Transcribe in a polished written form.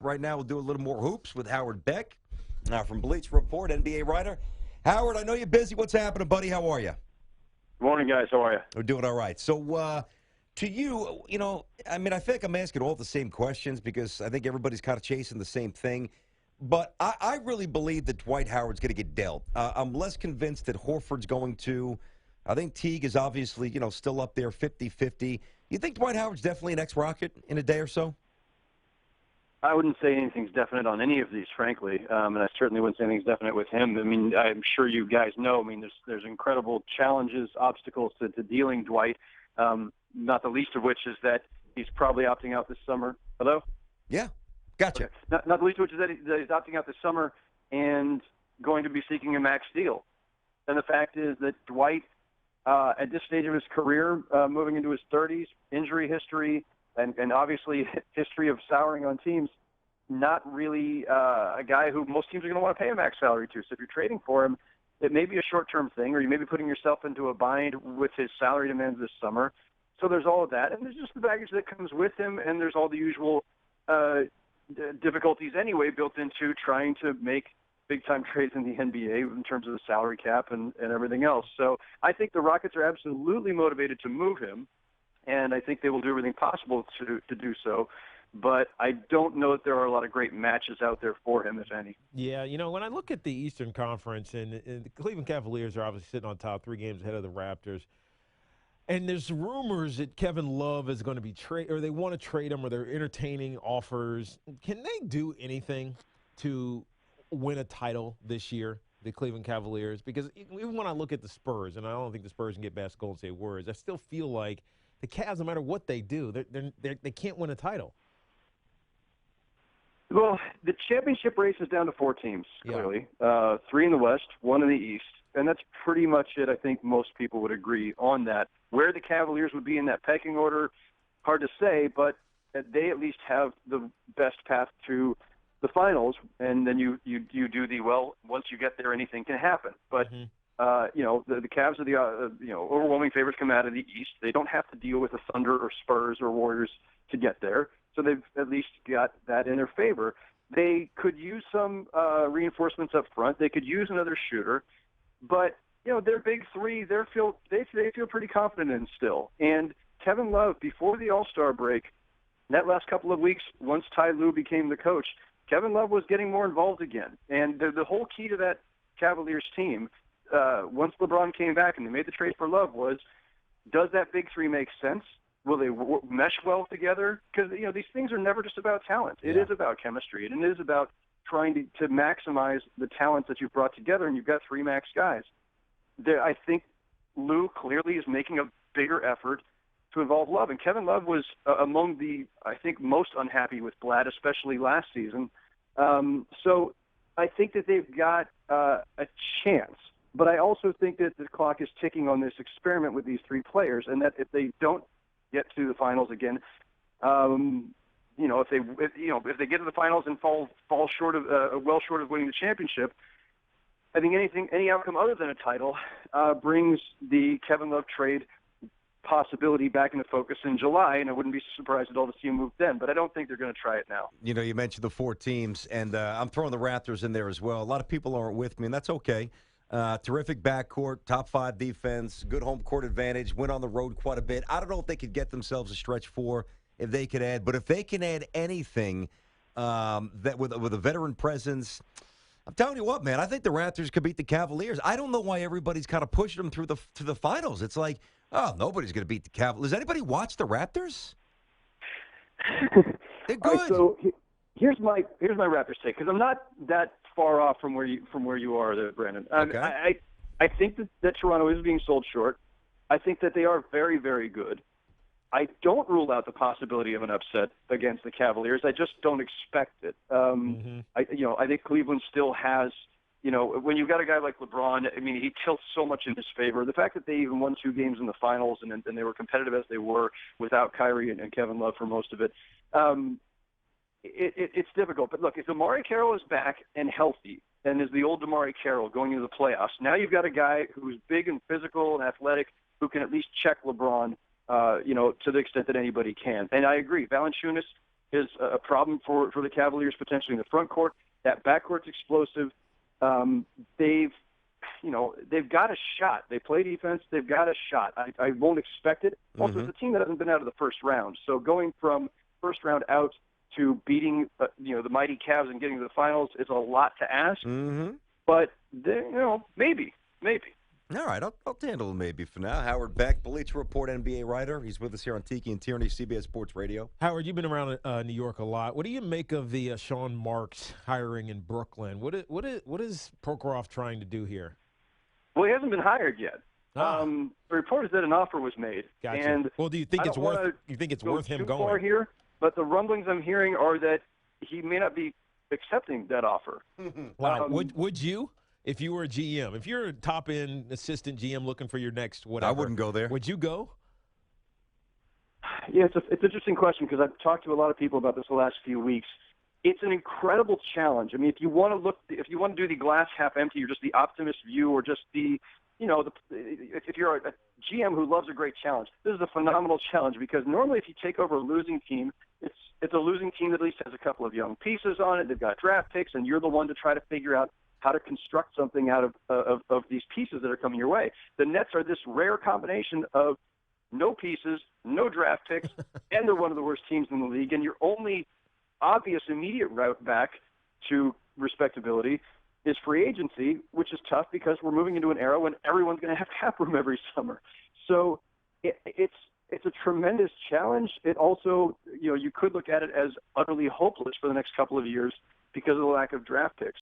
right now we'll do a little more hoops with Howard Beck from Bleacher Report, NBA writer. Howard, I know you're busy. What's happening, buddy? How are you? Good morning, guys. How are you? We're doing all right. So, to you, I think I'm asking all the same questions because I think everybody's kind of chasing the same thing. But I really believe that Dwight Howard's going to get dealt. I'm less convinced that Horford's going to. I think Teague is obviously, still up there 50-50. You think Dwight Howard's definitely an ex-Rocket in a day or so? I wouldn't say anything's definite on any of these, frankly, and I certainly wouldn't say anything's definite with him. I mean, I'm sure you guys know. I mean, there's incredible challenges, obstacles to dealing Dwight. Not the least of which is that he's probably opting out this summer. Hello? Yeah, gotcha. Okay. Not the least of which is that he's opting out this summer and going to be seeking a max deal. And the fact is that Dwight, at this stage of his career, moving into his 30s, injury history, and obviously history of souring on teams, not really a guy who most teams are going to want to pay a max salary to. So if you're trading for him, it may be a short-term thing, or you may be putting yourself into a bind with his salary demands this summer. So there's all of that, and there's just the baggage that comes with him, and there's all the usual difficulties anyway built into trying to make big-time trades in the NBA in terms of the salary cap and everything else. So I think the Rockets are absolutely motivated to move him, and I think they will do everything possible to do so. But I don't know that there are a lot of great matches out there for him, if any. Yeah, when I look at the Eastern Conference, and the Cleveland Cavaliers are obviously sitting on top 3 games ahead of the Raptors, and there's rumors that Kevin Love is going to be or they want to trade him, or they're entertaining offers. Can they do anything to win a title this year, the Cleveland Cavaliers? Because even when I look at the Spurs, and I don't think the Spurs can get past Golden State Warriors, I still feel like the Cavs, no matter what they do, they can't win a title. Well, the championship race is down to 4 teams, clearly. 3 in the West, 1 in the East. And that's pretty much it. I think most people would agree on that. Where the Cavaliers would be in that pecking order, hard to say, but they at least have the best path to the finals. And then you do once you get there, anything can happen. But, the Cavs are the overwhelming favorites come out of the East. They don't have to deal with the Thunder or Spurs or Warriors to get there. So they've at least got that in their favor. They could use some reinforcements up front. They could use another shooter. But, their big 3, they feel pretty confident in still. And Kevin Love, before the All-Star break, that last couple of weeks, once Ty Lue became the coach, Kevin Love was getting more involved again. And the whole key to that Cavaliers team, once LeBron came back and they made the trade for Love, was, does that big 3 make sense? Will they mesh well together? Because, these things are never just about talent. It is about chemistry, and it is about trying to maximize the talent that you've brought together, and you've got 3 max guys. I think Lou clearly is making a bigger effort to involve Love, and Kevin Love was among the, I think, most unhappy with Blatt, especially last season. So I think that they've got a chance, but I also think that the clock is ticking on this experiment with these 3 players, and that if they don't get to the finals again, if they get to the finals and fall short of well short of winning the championship, I think any outcome other than a title brings the Kevin Love trade possibility back into focus in July, and I wouldn't be surprised at all to see him move then. But I don't think they're going to try it now. You mentioned the 4 teams, and I'm throwing the Raptors in there as well. A lot of people aren't with me, and that's okay. Terrific backcourt, top 5 defense, good home court advantage, went on the road quite a bit. I don't know if they could get themselves a stretch 4 if they could add, but if they can add anything that with a veteran presence, I'm telling you what, man, I think the Raptors could beat the Cavaliers. I don't know why everybody's kind of pushing them through to the finals. It's like, oh, nobody's going to beat the Cavaliers. Does anybody watch the Raptors? They're good. Right, so here's my Raptors take, because I'm not that far off from where you are there, Brandon. Okay. I think that Toronto is being sold short. I think that they are very, very good. I don't rule out the possibility of an upset against the Cavaliers. I just don't expect it. I think Cleveland still has, when you've got a guy like LeBron, I mean, he tilts so much in his favor. The fact that they even won 2 games in the finals and they were competitive as they were without Kyrie and Kevin Love for most of it, it's difficult. But look, if Damari Carroll is back and healthy and is the old Damari Carroll going into the playoffs, now you've got a guy who's big and physical and athletic who can at least check LeBron, to the extent that anybody can. And I agree, Valanciunas is a problem for the Cavaliers potentially in the front court. That backcourt's explosive. They've got a shot. They play defense. They've got a shot. I won't expect it. Also, it's a team that hasn't been out of the first round. So going from first round out to beating the mighty Cavs and getting to the finals is a lot to ask. But maybe. All right, I'll handle it maybe for now. Howard Beck, Bleacher Report NBA writer. He's with us here on Tiki and Tierney, CBS Sports Radio. Howard, you've been around New York a lot. What do you make of the Sean Marks hiring in Brooklyn? What is Prokhorov trying to do here? Well, he hasn't been hired yet. The report is that an offer was made. Gotcha. And well, do you think it's worth? You think it's worth him going? Far here, but the rumblings I'm hearing are that he may not be accepting that offer. Wow. Would you? If you were a GM, if you're a top-end assistant GM looking for your next whatever. I wouldn't go there. Would you go? Yeah, it's an interesting question because I've talked to a lot of people about this the last few weeks. It's an incredible challenge. I mean, if you want to do the glass half empty or just the optimist view or just if you're a GM who loves a great challenge, this is a phenomenal challenge because normally if you take over a losing team, it's a losing team that at least has a couple of young pieces on it. They've got draft picks, and you're the one to try to figure out how to construct something out of these pieces that are coming your way. The Nets are this rare combination of no pieces, no draft picks, and they're one of the worst teams in the league. And your only obvious immediate route back to respectability is free agency, which is tough because we're moving into an era when everyone's going to have cap room every summer. So it's a tremendous challenge. It also, you could look at it as utterly hopeless for the next couple of years because of the lack of draft picks.